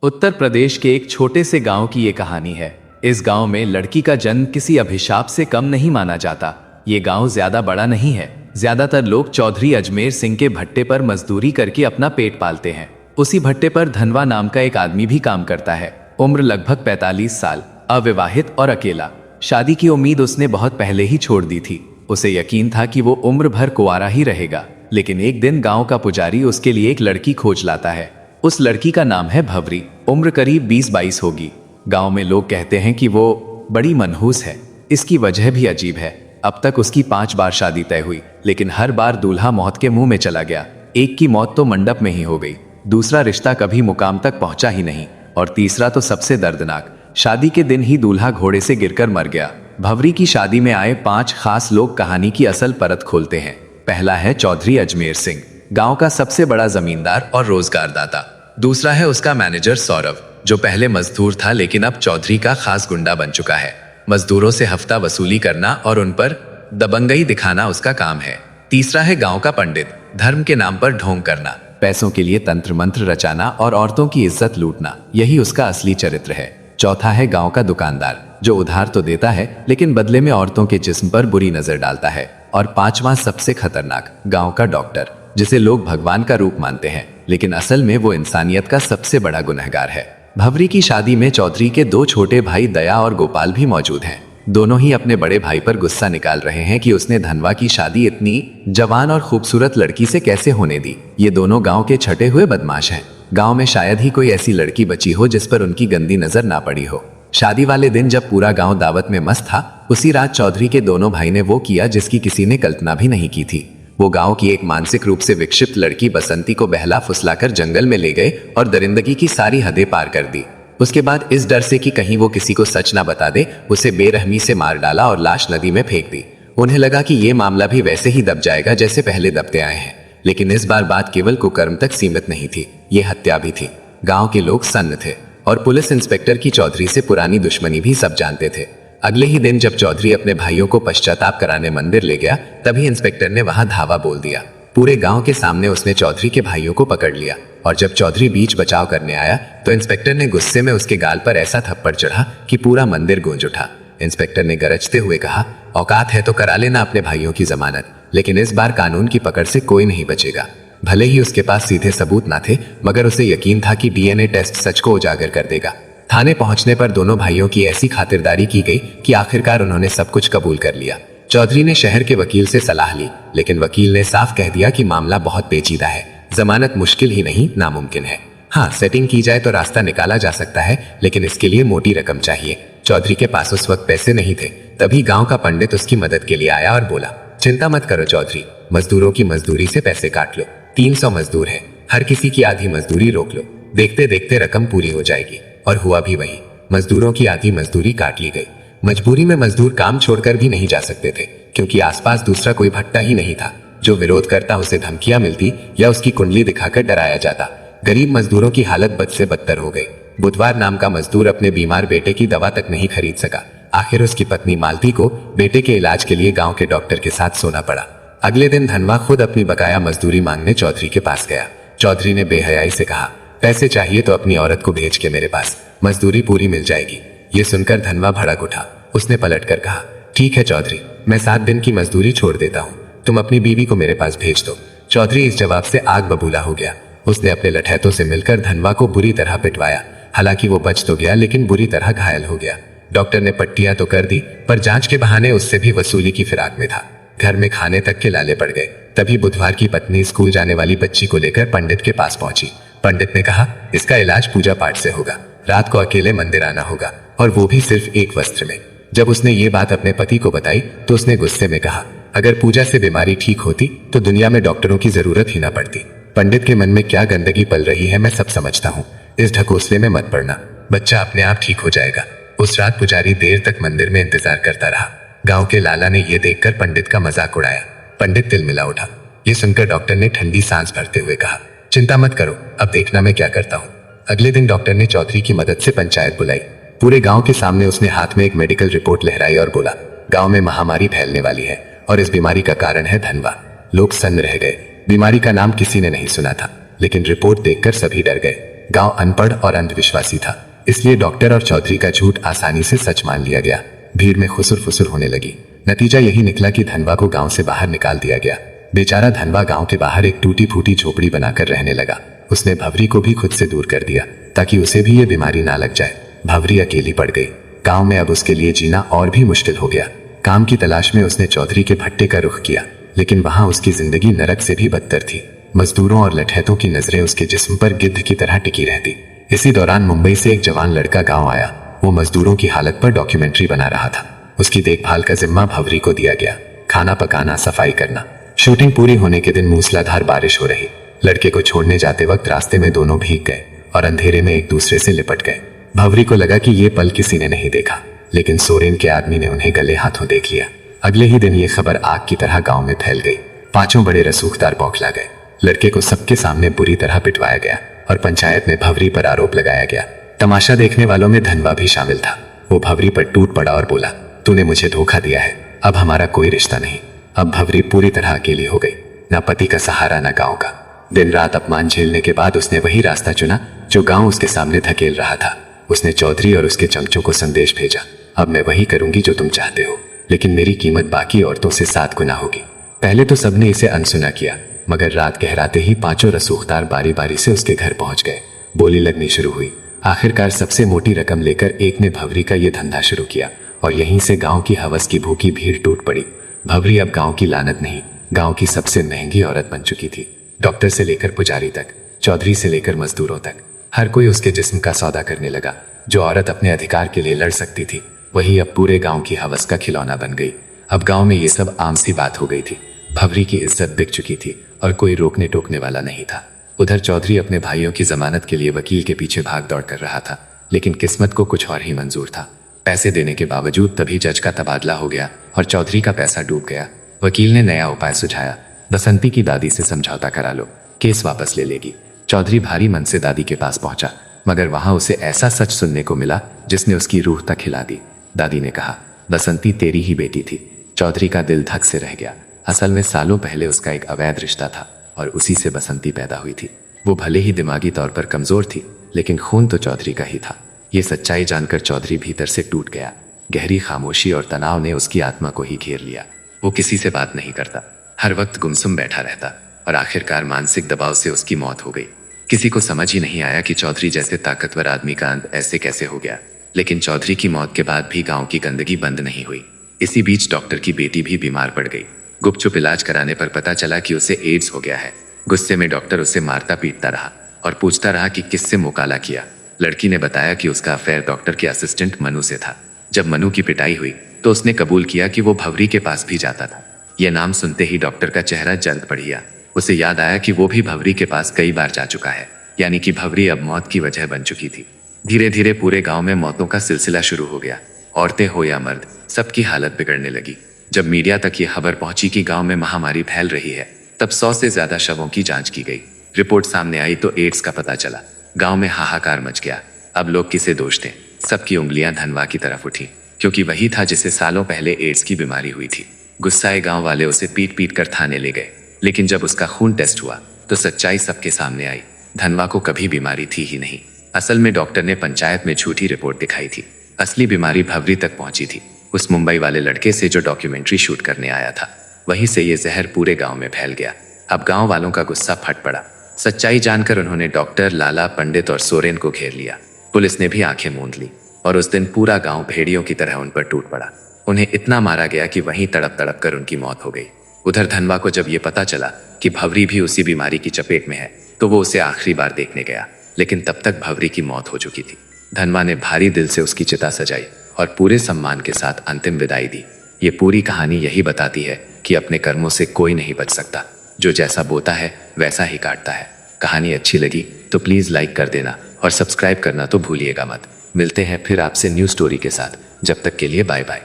उत्तर प्रदेश के एक छोटे से गांव की ये कहानी है। इस गांव में लड़की का जन्म किसी अभिशाप से कम नहीं माना जाता। ये गांव ज्यादा बड़ा नहीं है। ज्यादातर लोग चौधरी अजमेर सिंह के भट्टे पर मजदूरी करके अपना पेट पालते हैं। उसी भट्टे पर धनवा नाम का एक आदमी भी काम करता है। उम्र लगभग 45 साल, अविवाहित और अकेला। शादी की उम्मीद उसने बहुत पहले ही छोड़ दी थी। उसे यकीन था कि वो उम्र भर कुंवारा ही रहेगा। लेकिन एक दिन गांव का पुजारी उसके लिए एक लड़की खोज लाता है। उस लड़की का नाम है भवरी। उम्र करीब 20-22 होगी। गांव में लोग कहते हैं कि वो बड़ी मनहूस है। इसकी वजह भी अजीब है। अब तक उसकी 5 बार शादी तय हुई, लेकिन हर बार दूल्हा मौत के मुंह में चला गया। एक की मौत तो मंडप में ही हो गई, दूसरा रिश्ता कभी मुकाम तक पहुंचा ही नहीं, और तीसरा तो सबसे दर्दनाक, शादी के दिन ही दूल्हा घोड़े से गिरकर मर गया। भवरी की शादी में आए 5 खास लोग कहानी की असल परत खोलते हैं। पहला है चौधरी अजमेर सिंह, गांव का सबसे बड़ा जमींदार और रोजगारदाता। दूसरा है उसका मैनेजर सौरभ, जो पहले मजदूर था लेकिन अब चौधरी का खास गुंडा बन चुका है। मजदूरों से हफ्ता वसूली करना और उन पर दबंगई दिखाना उसका काम है। तीसरा है गांव का पंडित, धर्म के नाम पर ढोंग करना, पैसों के लिए तंत्र मंत्र रचाना और औरतों की इज्जत लूटना, यही उसका असली चरित्र है। चौथा है गांव का दुकानदार, जो उधार तो देता है लेकिन बदले में औरतों के जिस्म पर बुरी नजर डालता है। और 5वां सबसे खतरनाक, गांव का डॉक्टर, जिसे लोग भगवान का रूप मानते हैं, लेकिन असल में वो इंसानियत का सबसे बड़ा गुनहगार है। भवरी की शादी में चौधरी के 2 छोटे भाई दया और गोपाल भी मौजूद हैं। दोनों ही अपने बड़े भाई पर गुस्सा निकाल रहे हैं कि उसने धनवा की शादी इतनी जवान और खूबसूरत लड़की से कैसे होने दी। ये दोनों गांव के छटे हुए बदमाश हैं। गांव में शायद ही कोई ऐसी लड़की बची हो जिस पर उनकी गंदी नजर ना पड़ी हो। शादी वाले दिन जब पूरा गांव दावत में मस्त था, उसी रात चौधरी के दोनों भाई ने वो किया जिसकी किसी ने कल्पना भी नहीं की थी। वो गांव की एक मानसिक रूप से विक्षिप्त लड़की बसंती को बहला फुसलाकर जंगल में ले गए और दरिंदगी की सारी हदें पार कर दी। उसके बाद इस डर से कि कहीं वो किसी को सच ना बता दे, उसे बेरहमी से मार डाला और लाश नदी में फेंक दी। उन्हें लगा कि ये मामला भी वैसे ही दब जाएगा जैसे पहले दबते आए हैं, लेकिन इस बार बात केवल कुकर्म तक सीमित नहीं थी, ये हत्या भी थी। गांव के लोग सन्न थे और पुलिस इंस्पेक्टर की चौधरी से पुरानी दुश्मनी भी सब जानते थे। अगले ही दिन जब चौधरी अपने भाइयों को पश्चाताप कराने मंदिर ले गया, तभी इंस्पेक्टर ने वहां धावा बोल दिया। पूरे गांव के सामने उसने चौधरी के भाइयों को पकड़ लिया, और जब चौधरी बीच बचाव करने आया तो इंस्पेक्टर ने गुस्से में उसके गाल पर ऐसा थप्पड़ चढ़ा कि पूरा मंदिर गूंज उठा। इंस्पेक्टर ने गरजते हुए कहा, औकात है तो करा लेना अपने भाइयों की जमानत, लेकिन इस बार कानून की पकड़ से कोई नहीं बचेगा। भले ही उसके पास सीधे सबूत ना थे, मगर उसे यकीन था कि डीएनए टेस्ट सच को उजागर कर देगा। थाने पहुंचने पर दोनों भाइयों की ऐसी खातिरदारी की गई कि आखिरकार उन्होंने सब कुछ कबूल कर लिया। चौधरी ने शहर के वकील से सलाह ली, लेकिन वकील ने साफ कह दिया कि मामला बहुत पेचीदा है, जमानत मुश्किल ही नहीं नामुमकिन है। हाँ, सेटिंग की जाए तो रास्ता निकाला जा सकता है, लेकिन इसके लिए मोटी रकम चाहिए। चौधरी के पास उस वक्त पैसे नहीं थे। तभी गांव का पंडित उसकी मदद के लिए आया और बोला, चिंता मत करो चौधरी, मजदूरों की मजदूरी से पैसे काट लो। 300 मजदूर है, हर किसी की आधी मजदूरी रोक लो, देखते देखते रकम पूरी हो जाएगी। और हुआ भी वही, मजदूरों की आधी मजदूरी काट ली गई। मजबूरी में मजदूर काम छोड़कर भी नहीं जा सकते थे, क्योंकि आसपास दूसरा कोई भट्टा ही नहीं था। जो विरोध करता उसे धमकियां मिलती या उसकी कुंडली दिखाकर डराया जाता। गरीब मजदूरों की हालत बद से बदतर हो गई। बुधवार नाम का मजदूर अपने बीमार बेटे की दवा तक नहीं खरीद सका। आखिर उसकी पत्नी मालती को बेटे के इलाज के लिए गांव के डॉक्टर के साथ सोना पड़ा। अगले दिन धनवा खुद अपनी बकाया मजदूरी मांगने चौधरी के पास गया। चौधरी ने बेहयाई से कहा, पैसे चाहिए तो अपनी औरत को भेज के मेरे पास, मजदूरी पूरी मिल जाएगी। ये सुनकर धनवा भड़क उठा। उसने पलट कर कहा, ठीक है चौधरी, मैं 7 दिन की मजदूरी छोड़ देता हूँ, तुम अपनी बीवी को मेरे पास भेज दो। चौधरी इस जवाब से आग बबूला हो गया। उसने अपने लठैतों से मिलकर धनवा को बुरी तरह पिटवाया। हालांकि वो बच तो गया, लेकिन बुरी तरह घायल हो गया। डॉक्टर ने पट्टियां तो कर दी, पर जांच के बहाने उससे भी वसूली की फिराक में था। घर में खाने तक के लाले पड़ गए। तभी बुधवार की पत्नी स्कूल जाने वाली बच्ची को लेकर पंडित के पास पहुंची। पंडित ने कहा, इसका इलाज पूजा पाठ से होगा, रात को अकेले मंदिर आना होगा, और वो भी सिर्फ एक वस्त्र में। जब उसने ये बात अपने पति को बताई तो उसने गुस्से में कहा, अगर पूजा से बीमारी ठीक होती तो दुनिया में डॉक्टरों की जरूरत ही ना पड़ती। पंडित के मन में क्या गंदगी पल रही है मैं सब समझता हूँ, इस ढकोसले में मत पड़ना, बच्चा अपने आप ठीक हो जाएगा। उस रात पुजारी देर तक मंदिर में इंतजार करता रहा। गांव के लाला ने यह देखकर पंडित का मजाक उड़ाया। पंडित तिलमिला उठा। ये सुनकर डॉक्टर ने ठंडी सांस भरते हुए कहा, चिंता मत करो, अब देखना मैं क्या करता हूँ। अगले दिन डॉक्टर ने चौधरी की मदद से पंचायत बुलाई। पूरे गांव के सामने उसने हाथ में एक मेडिकल रिपोर्ट लहराई और बोला, गांव में महामारी फैलने वाली है और इस बीमारी का कारण है धनवा। लोग सन्न रह गए। बीमारी का नाम किसी ने नहीं सुना था, लेकिन रिपोर्ट देखकर सभी डर गए। गांव अनपढ़ और अंधविश्वासी था, इसलिए डॉक्टर और चौधरी का झूठ आसानी से सच मान लिया गया। भीड़ में खुसुर फुसुर होने लगी। नतीजा यही निकला कि धनवा को गांव से बाहर निकाल दिया गया। बेचारा धनवा गांव के बाहर एक टूटी फूटी झोपड़ी बनाकर रहने लगा। उसने भवरी को भी खुद से दूर कर दिया ताकि उसे भी ये बीमारी ना लग जाए। भवरी अकेली पड़ गई। गांव में अब उसके लिए जीना और भी मुश्किल हो गया। काम की तलाश में उसने चौधरी के भट्टे का रुख किया, लेकिन वहां उसकी जिंदगी नरक से भी बदतर थी। मजदूरों और लठैतों की नजरें उसके जिस्म पर गिद्ध की तरह टिकी रहती। इसी दौरान मुंबई से एक जवान लड़का गांव आया। वो मजदूरों की हालत पर डॉक्यूमेंट्री बना रहा था। उसकी देखभाल का जिम्मा भवरी को दिया गया। खाना पकाना, सफाई करना। शूटिंग पूरी होने के दिन मूसलाधार बारिश हो रही। लड़के को छोड़ने जाते वक्त रास्ते में दोनों भीग गए और अंधेरे में एक दूसरे से लिपट गए। भवरी को लगा कि ये पल किसी ने नहीं देखा, लेकिन सोरेन के आदमी ने उन्हें गले हाथों देख लिया। अगले ही दिन ये खबर आग की तरह गांव में फैल गई। पांचों बड़े रसूखदार बौखला गए। लड़के को सबके सामने बुरी तरह पिटवाया गया और पंचायत में भवरी पर आरोप लगाया गया। तमाशा देखने वालों में धनवा भी शामिल था। वो भवरी पर टूट पड़ा और बोला, तूने मुझे धोखा दिया है, अब हमारा कोई रिश्ता नहीं। अब भवरी पूरी तरह अकेली हो गई, ना पति का सहारा ना गांव का। दिन रात अपमान झेलने के बाद उसने वही रास्ता चुना जो गांव उसके सामने धकेल रहा था। उसने चौधरी और उसके चमचों को संदेश भेजा, अब मैं वही करूंगी जो तुम चाहते हो, लेकिन मेरी कीमत बाकी औरतों से 7 गुना होगी। पहले तो सबने इसे अनसुना किया, मगर रात गहराते ही पांचों रसूखदार बारी बारी से उसके घर पहुंच गए। बोली लगनी शुरू हुई। आखिरकार सबसे मोटी रकम लेकर एक ने भवरी का ये धंधा शुरू किया और यहीं से गांव की हवस की भूखी भीड़ टूट पड़ी। भवरी अब गांव की लानत नहीं, गांव की सबसे महंगी औरत बन चुकी थी। डॉक्टर से लेकर पुजारी तक, चौधरी से लेकर मजदूरों तक, हर कोई उसके जिस्म का सौदा करने लगा। जो औरत अपने अधिकार के लिए लड़ सकती थी, वही अब पूरे गांव की हवस का खिलौना बन गई। अब गांव में ये सब आम सी बात हो गई थी। भवरी की इज्जत बिक चुकी थी और कोई रोकने टोकने वाला नहीं था। उधर चौधरी अपने भाइयों की जमानत के लिए वकील के पीछे भाग दौड़ कर रहा था, लेकिन किस्मत को कुछ और ही मंजूर था। पैसे देने के बावजूद तभी जज का तबादला हो गया और चौधरी का पैसा डूब गया। वकील ने नया उपाय सुझाया, बसंती की दादी से समझौता करा लो, केस वापस ले लेगी। चौधरी भारी मन से दादी के पास पहुंचा, मगर वहां उसे ऐसा सच सुनने को मिला जिसने उसकी रूह तक हिला दी। दादी ने कहा, बसंती तेरी ही बेटी थी। चौधरी का दिल धक से रह गया। असल में सालों पहले उसका एक अवैध रिश्ता था और उसी से बसंती पैदा हुई थी। वो भले ही दिमागी तौर पर कमजोर थी, लेकिन खून तो चौधरी का ही था। ये सच्चाई जानकर चौधरी भीतर से टूट गया। गहरी खामोशी और तनाव ने उसकी आत्मा को ही घेर लिया। वो किसी से बात नहीं करता, हर वक्त गुमसुम बैठा रहता और आखिरकार मानसिक दबाव से उसकी मौत हो गई। किसी को समझ ही नहीं आया कि चौधरी जैसे ताकतवर आदमी का अंत ऐसे कैसे हो गया। लेकिन चौधरी की मौत के बाद भी गांव की गंदगी बंद नहीं हुई। इसी बीच डॉक्टर की बेटी भी बीमार पड़ गई। गुपचुप इलाज कराने पर पता चला कि उसे एड्स हो गया है। गुस्से में डॉक्टर उसे मारता पीटता रहा और पूछता रहा कि किससे मुकाला किया। लड़की ने बताया कि उसका अफेयर डॉक्टर के असिस्टेंट मनु से था। जब मनु की पिटाई हुई तो उसने कबूल किया कि वो भवरी के पास भी जाता था। यह नाम सुनते ही डॉक्टर का चेहरा जल्द बढ़ गया। उसे याद आया कि वो भी भवरी के पास कई बार जा चुका है, यानी कि भवरी अब मौत की वजह बन चुकी थी। धीरे धीरे पूरे गांव में मौतों का सिलसिला शुरू हो गया। औरतें हो या मर्द, सबकी हालत बिगड़ने लगी। जब मीडिया तक ये खबर पहुंची कि गांव में महामारी फैल रही है, तब 100 से ज्यादा शवों की जांच की गई। रिपोर्ट सामने आई तो एड्स का पता चला। गांव में हाहाकार मच गया। अब लोग किसे दोष दें? सबकी उंगलियां धनवा की तरफ उठी, क्योंकि वही था जिसे सालों पहले एड्स की बीमारी हुई थी। गुस्साए गांव वाले उसे पीट पीट कर थाने ले गए, लेकिन जब उसका खून टेस्ट हुआ तो सच्चाई सबके सामने आई। धनवा को कभी बीमारी थी ही नहीं। असल में डॉक्टर ने पंचायत में झूठी रिपोर्ट दिखाई थी। असली बीमारी भवरी तक पहुंची थी, उस मुंबई वाले लड़के से जो डॉक्यूमेंट्री शूट करने आया था। वहीं से ये जहर पूरे गांव में फैल गया। अब गांव वालों का गुस्सा फट पड़ा। सच्चाई जानकर उन्होंने डॉक्टर, लाला, पंडित और सोरेन को घेर लिया। पुलिस ने भी आंखें मूंद ली और उस दिन पूरा गांव भेड़ियों की तरह उन पर टूट पड़ा। उन्हें इतना मारा गया कि वहीं तड़प तड़प कर उनकी मौत हो गई। उधर धनवा को जब ये पता चला कि भवरी भी उसी बीमारी की चपेट में है, तो वो उसे आखिरी बार देखने गया, लेकिन तब तक भवरी की मौत हो चुकी थी। धनवा ने भारी दिल से उसकी चिता सजाई और पूरे सम्मान के साथ अंतिम विदाई दी। ये पूरी कहानी यही बताती है कि अपने कर्मों से कोई नहीं बच सकता। जो जैसा बोता है वैसा ही काटता है। कहानी अच्छी लगी तो प्लीज़ लाइक कर देना और सब्सक्राइब करना तो भूलिएगा मत। मिलते हैं फिर आपसे न्यू स्टोरी के साथ। जब तक के लिए बाय बाय।